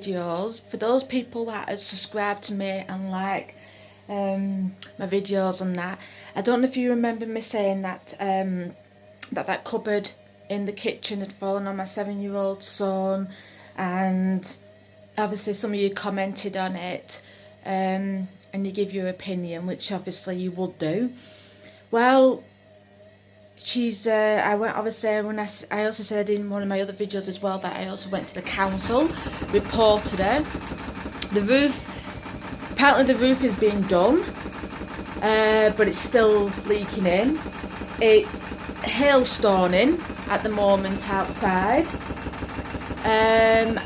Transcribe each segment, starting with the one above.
videos, for those people that have subscribed to me and like my videos and that, I don't know if you remember me saying that that cupboard in the kitchen had fallen on my 7-year-old son, and obviously some of you commented on it and you give your opinion, which obviously you would do. Well, she's I went, obviously, when I also said in one of my other videos as well that I also went to the council, reported her. The roof, apparently the roof is being done, but it's still leaking in. It's hailstoning at the moment outside, and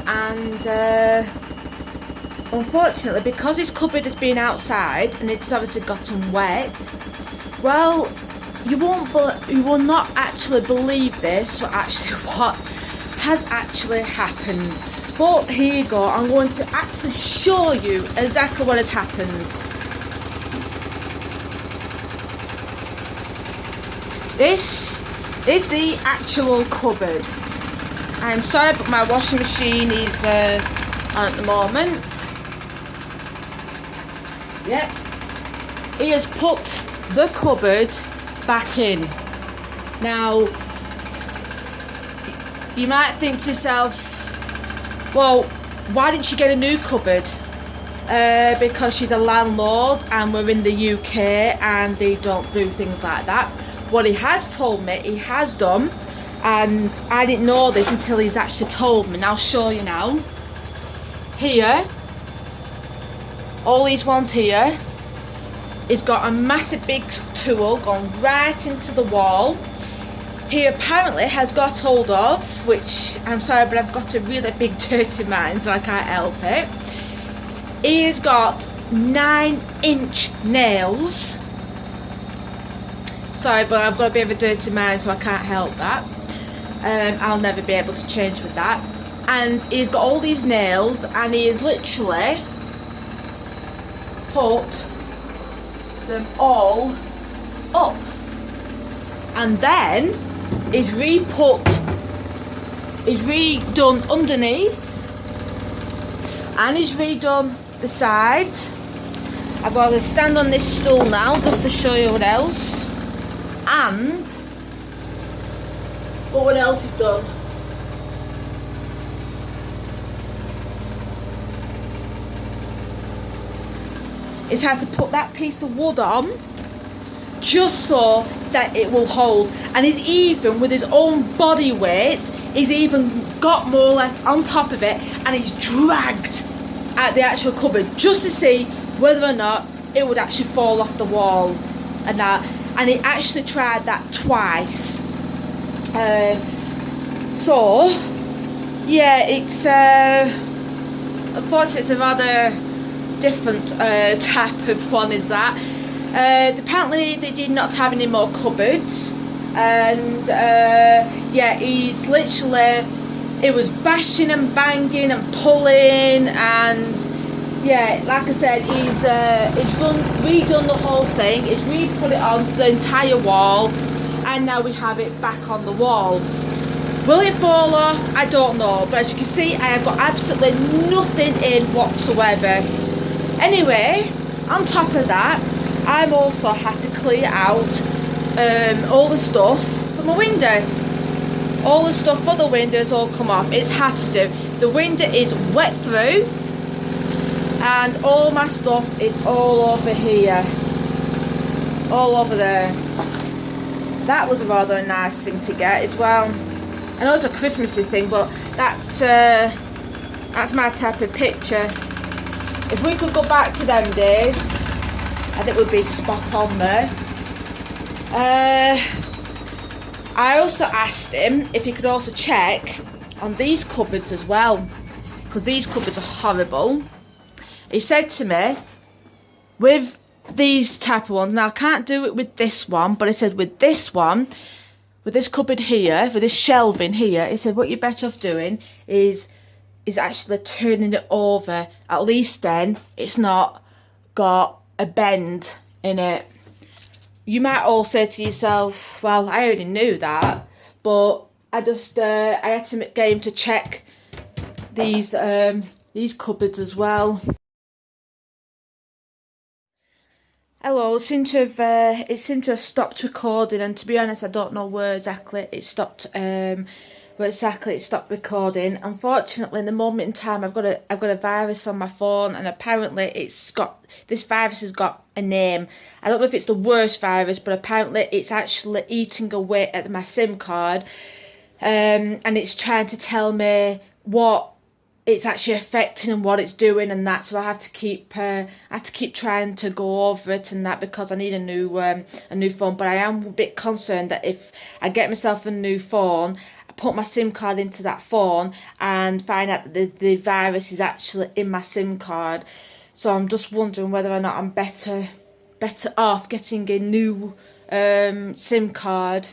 unfortunately, because this cupboard has been outside and it's obviously gotten wet, well, you will not actually believe this, what has actually happened. But here you go, I'm going to actually show you exactly what has happened. This is the actual cupboard. I'm sorry, but my washing machine is on at the moment. Yep, he has put the cupboard back in. Now, you might think to yourself, well, why didn't she get a new cupboard? Because she's a landlord and we're in the UK and they don't do things like that. What he has told me, he has done, and I didn't know this until he's actually told me, and I'll show you now. Here, all these ones here, he's got a massive big tool going right into the wall. He apparently has got hold of, which I'm sorry, but I've got a really big dirty mind, so I can't help it. He has got 9-inch nails. Sorry, but I've got a bit of a dirty mind, so I can't help that. I'll never be able to change with that. And he's got all these nails, and he has literally put them all up, and then he's redone underneath, and he's redone the sides. I've got to stand on this stool now just to show you what else. And what else he's done. He's had to put that piece of wood on just so that it will hold, and he's even, with his own body weight, he's even got more or less on top of it, and he's dragged at the actual cupboard just to see whether or not it would actually fall off the wall and that. And he actually tried that twice. So yeah, it's unfortunately it's a rather different type of one, is that. Apparently they did not have any more cupboards, and yeah, he's literally, it was bashing and banging and pulling, and yeah, like I said, he's redone the whole thing. He's re-put it onto the entire wall, and now we have it back on the wall. Will it fall off? I don't know, but as you can see, I have got absolutely nothing in whatsoever. Anyway, on top of that, I've also had to clear out all the stuff from my window. All the stuff for the window has all come off. It's had to do. The window is wet through, and all my stuff is all over here, all over there. That was a rather nice thing to get as well. I know it's a Christmassy thing, but that's my type of picture. If we could go back to them days, I think we'd be spot on there. I also asked him if he could also check on these cupboards as well, because these cupboards are horrible. He said to me, with these type of ones, now I can't do it with this one, but he said with this one, with this cupboard here, for this shelving here, he said what you're better off doing is actually turning it over. At least then it's not got a bend in it. You might all say to yourself, well, I already knew that, but I had to get him to check these these cupboards as well. Hello, it seemed to have stopped recording, and to be honest, I don't know where exactly it stopped. Recording. Unfortunately, in the moment in time, I've got a virus on my phone, and apparently this virus has got a name. I don't know if it's the worst virus, but apparently it's actually eating away at my SIM card, and it's trying to tell me what it's actually affecting and what it's doing and that. So I have to keep trying to go over it and that, because I need a new phone. But I am a bit concerned that if I get myself a new phone, I put my SIM card into that phone and find out that the virus is actually in my SIM card. So I'm just wondering whether or not I'm better off getting a new SIM card.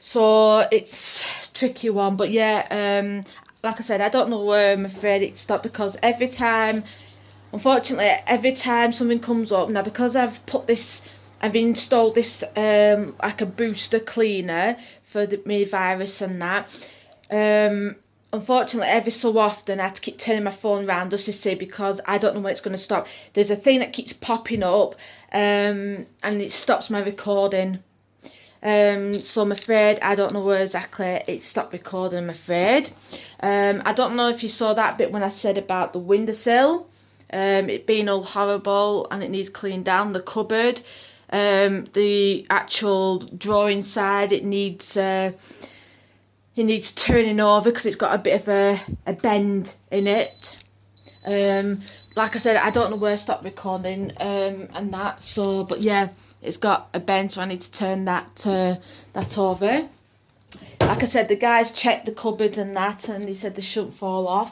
So it's a tricky one, but yeah, like I said, I don't know where I'm afraid it stopped, because unfortunately, every time something comes up now, because I've installed this like a booster cleaner for my virus and that. Unfortunately, every so often I have to keep turning my phone around just to see, because I don't know when it's going to stop. There's a thing that keeps popping up, and it stops my recording. So I'm afraid I don't know where exactly it stopped recording, I'm afraid. I don't know if you saw that bit when I said about the windowsill, it being all horrible and it needs cleaned down. The cupboard, the actual drawer inside, it needs turning over because it's got a bit of a bend in it. Like I said, I don't know where I stopped recording and that. So, but yeah, it's got a bend, so I need to turn that over. Like I said, the guys checked the cupboard and that, and he said they shouldn't fall off.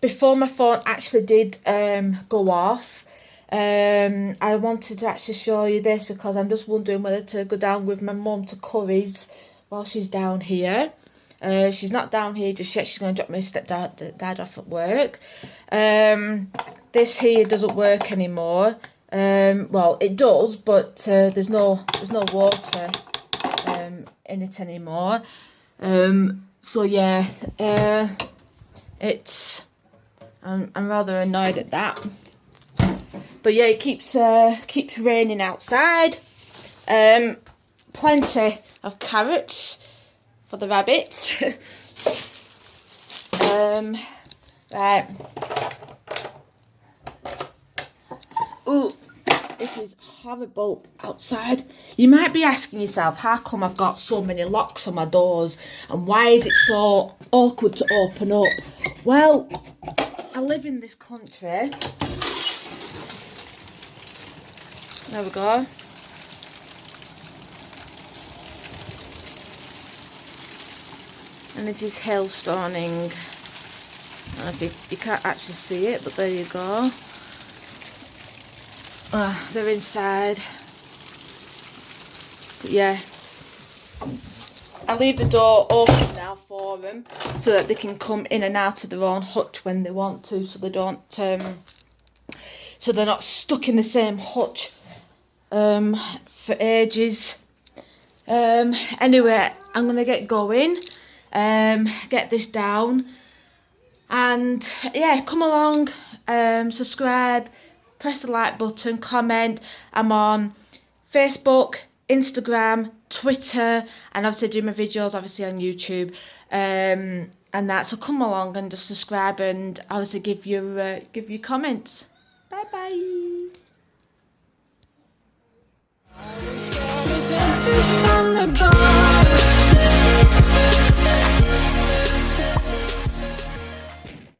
Before my phone actually did go off, I wanted to actually show you this, because I'm just wondering whether to go down with my mum to Curry's while she's down here. She's not down here just yet. She's going to drop my stepdad off at work. This here doesn't work anymore. Well, it does, but there's no water in it anymore. So yeah, I'm rather annoyed at that. But yeah, it keeps raining outside. Plenty of carrots for the rabbits. Right. Ooh, it is horrible outside. You might be asking yourself, how come I've got so many locks on my doors, and why is it so awkward to open up? Well, I live in this country. There we go. And it is hailstoning. I don't know if you can't actually see it, but there you go. They're inside. But yeah, I leave the door open now for them, so that they can come in and out of their own hutch when they want to, so they don't so they're not stuck in the same hutch for ages. Anyway, I'm gonna get going, get this down, and yeah, come along, subscribe, press the like button, comment. I'm on Facebook, Instagram, Twitter, and obviously I do my videos obviously on YouTube, and that. So come along and just subscribe, and obviously give your comments. Bye bye.